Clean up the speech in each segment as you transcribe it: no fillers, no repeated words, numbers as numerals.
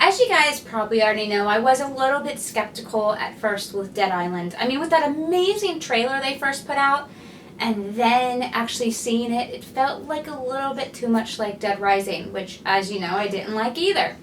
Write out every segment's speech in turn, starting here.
As you guys probably already know, I was a little bit skeptical at first with Dead Island. I mean, with that amazing trailer they first put out, and then actually seeing it, it felt like a little bit too much like Dead Rising, which, as you know, I didn't like either.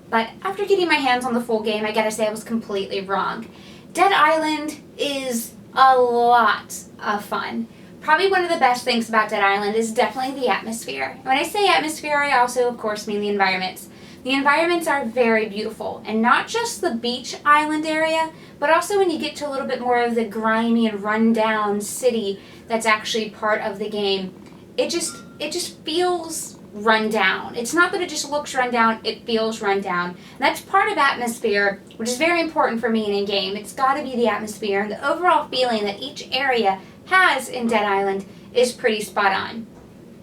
But after getting my hands on the full game, I gotta say I was completely wrong. Dead Island is a lot of fun. Probably one of the best things about Dead Island is definitely the atmosphere. When I say atmosphere, I also, of course, mean the environments. The environments are very beautiful, and not just the beach island area, but also when you get to a little bit more of the grimy and run-down city that's actually part of the game. It just feels run down. It's not that it just looks run down, it feels run down. And that's part of atmosphere, which is very important for me in a game. It's got to be the atmosphere, and the overall feeling that each area has in Dead Island is pretty spot on.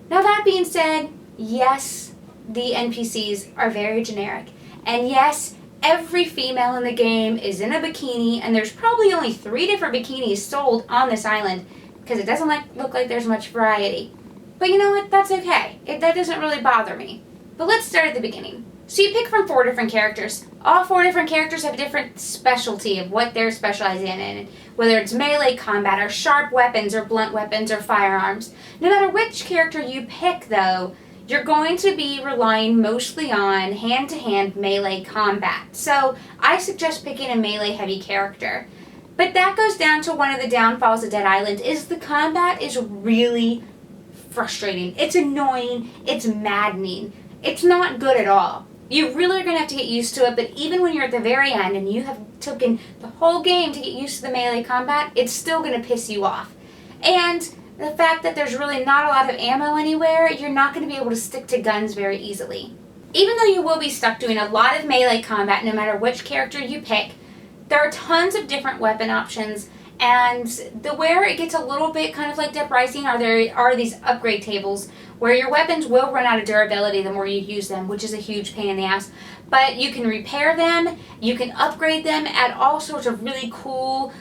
Now that being said, yes, the NPCs are very generic. And yes, every female in the game is in a bikini, and there's probably only 3 different bikinis sold on this island because it doesn't look like there's much variety. But you know what? That's okay. That doesn't really bother me. But let's start at the beginning. So you pick from 4 different characters. All 4 different characters have a different specialty of what they're specializing in, whether it's melee combat or sharp weapons or blunt weapons or firearms. No matter which character you pick, though, you're going to be relying mostly on hand-to-hand melee combat. So I suggest picking a melee-heavy character. But that goes down to one of the downfalls of Dead Island, is the combat is really frustrating. It's annoying. It's maddening. It's not good at all. You really are going to have to get used to it, but even when you're at the very end and you have taken the whole game to get used to the melee combat, it's still going to piss you off. And the fact that there's really not a lot of ammo anywhere, you're not going to be able to stick to guns very easily. Even though you will be stuck doing a lot of melee combat no matter which character you pick, there are tons of different weapon options, and where it gets a little bit kind of like Dead Rising are these upgrade tables where your weapons will run out of durability the more you use them, which is a huge pain in the ass. But you can repair them, you can upgrade them, add all sorts of really cool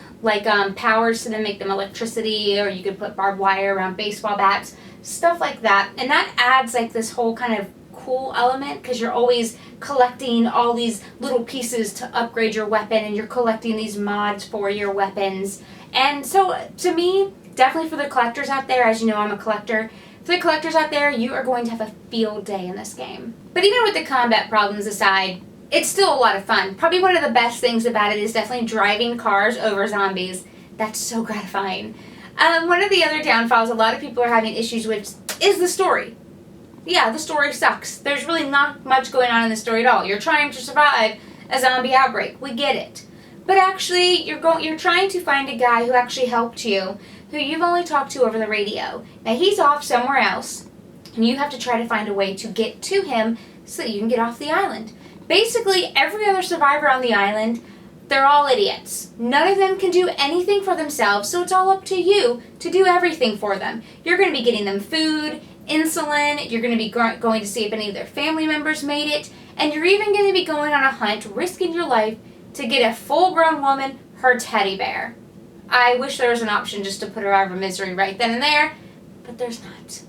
powers to them, make them electricity, or you could put barbed wire around baseball bats, stuff like that. And that adds this whole kind of cool element because you're always collecting all these little pieces to upgrade your weapon, and you're collecting these mods for your weapons. And so to me, definitely for the collectors out there, as you know I'm a collector, for the collectors out there, you are going to have a field day in this game. But even with the combat problems aside, it's still a lot of fun. Probably one of the best things about it is definitely driving cars over zombies. That's so gratifying. One of the other downfalls a lot of people are having issues with is the story. Yeah, the story sucks. There's really not much going on in the story at all. You're trying to survive a zombie outbreak. We get it. But actually, you're trying to find a guy who actually helped you, who you've only talked to over the radio. Now, he's off somewhere else, and you have to try to find a way to get to him so that you can get off the island. Basically, every other survivor on the island, they're all idiots. None of them can do anything for themselves, so it's all up to you to do everything for them. You're going to be getting them food, insulin, you're going to be going to see if any of their family members made it, and you're even going to be going on a hunt, risking your life, to get a full-grown woman her teddy bear. I wish there was an option just to put her out of misery right then and there, but there's not.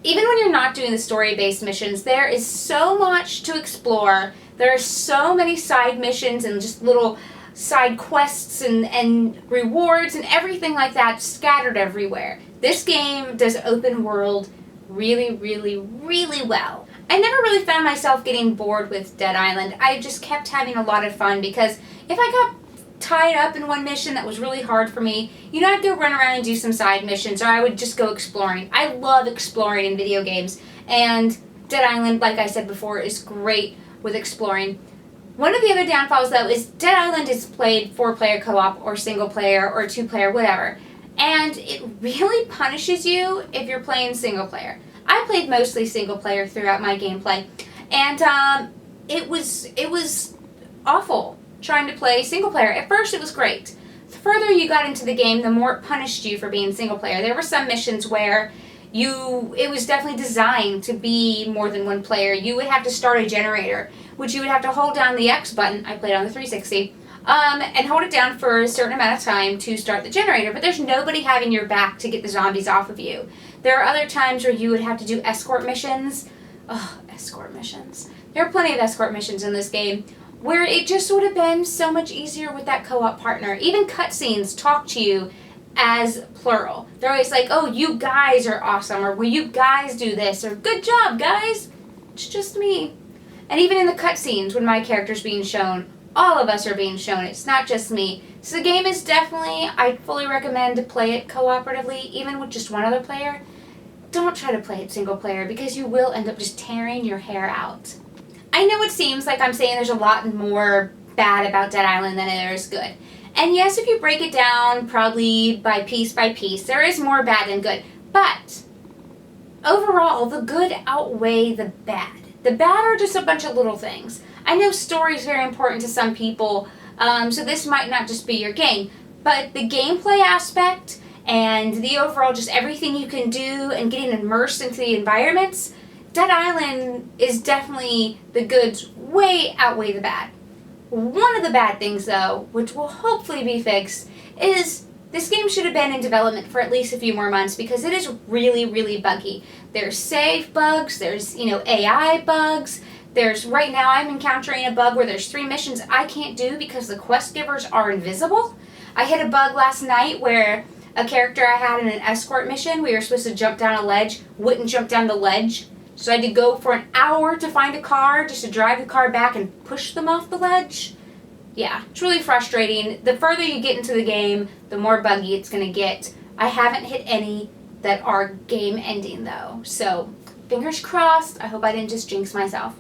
Even when you're not doing the story-based missions, there is so much to explore. There are so many side missions and just little side quests and rewards and everything like that scattered everywhere. This game does open world really, really, really well. I never really found myself getting bored with Dead Island. I just kept having a lot of fun because if I got tied up in one mission that was really hard for me, I'd go run around and do some side missions, or I would just go exploring. I love exploring in video games, and Dead Island, like I said before, is great with exploring. One of the other downfalls, though, is Dead Island is played 4-player co-op or single player or 2-player, whatever, and it really punishes you if you're playing single player. I played mostly single player throughout my gameplay, and it was awful trying to play single player. At first it was great. The further you got into the game, the more it punished you for being single player. There were some missions where it was definitely designed to be more than one player. You would have to start a generator, which you would have to hold down the X button, I played on the 360, and hold it down for a certain amount of time to start the generator, but there's nobody having your back to get the zombies off of you. There are other times where you would have to do escort missions. Oh, escort missions. There are plenty of escort missions in this game. where it just would have been so much easier with that co-op partner. Even cutscenes talk to you as plural. They're always like, oh, you guys are awesome, or will you guys do this, or good job, guys. It's just me. And even in the cutscenes, when my character's being shown, all of us are being shown. It's not just me. So the game is definitely, I fully recommend to play it cooperatively, even with just one other player. Don't try to play it single player, because you will end up just tearing your hair out. I know it seems like I'm saying there's a lot more bad about Dead Island than there is good. And yes, if you break it down probably by piece, there is more bad than good. But overall, the good outweigh the bad. The bad are just a bunch of little things. I know story is very important to some people, so this might not just be your game. But the gameplay aspect and the overall just everything you can do and getting immersed into the environments, Dead Island is definitely the goods way outweigh the bad. One of the bad things, though, which will hopefully be fixed, is this game should have been in development for at least a few more months because it is really, really buggy. There's save bugs, there's, AI bugs, right now I'm encountering a bug where there's 3 missions I can't do because the quest givers are invisible. I hit a bug last night where a character I had in an escort mission, we were supposed to jump down a ledge, wouldn't jump down the ledge. So I had to go for an hour to find a car, just to drive the car back and push them off the ledge. Yeah, it's really frustrating. The further you get into the game, the more buggy it's going to get. I haven't hit any that are game ending though. So fingers crossed. I hope I didn't just jinx myself.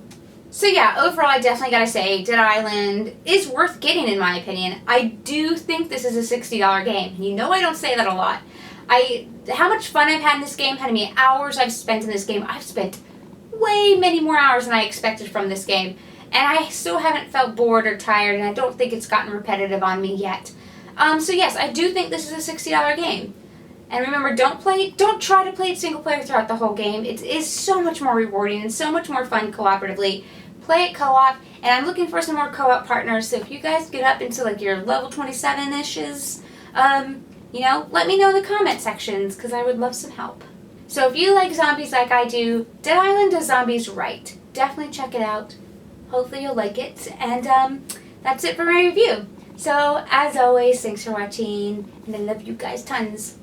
So yeah, overall I definitely gotta say Dead Island is worth getting in my opinion. I do think this is a $60 game. You know I don't say that a lot. How much fun I've had in this game, how many hours I've spent in this game. I've spent way many more hours than I expected from this game. And I still haven't felt bored or tired, and I don't think it's gotten repetitive on me yet. So yes, I do think this is a $60 game. And remember, don't try to play it single player throughout the whole game. It is so much more rewarding and so much more fun cooperatively. Play it co-op, and I'm looking for some more co-op partners, so if you guys get up into like your level 27-ishes, let me know in the comment sections, because I would love some help. So if you like zombies like I do, Dead Island does zombies right. Definitely check it out. Hopefully you'll like it, and that's it for my review. So, as always, thanks for watching, and I love you guys tons.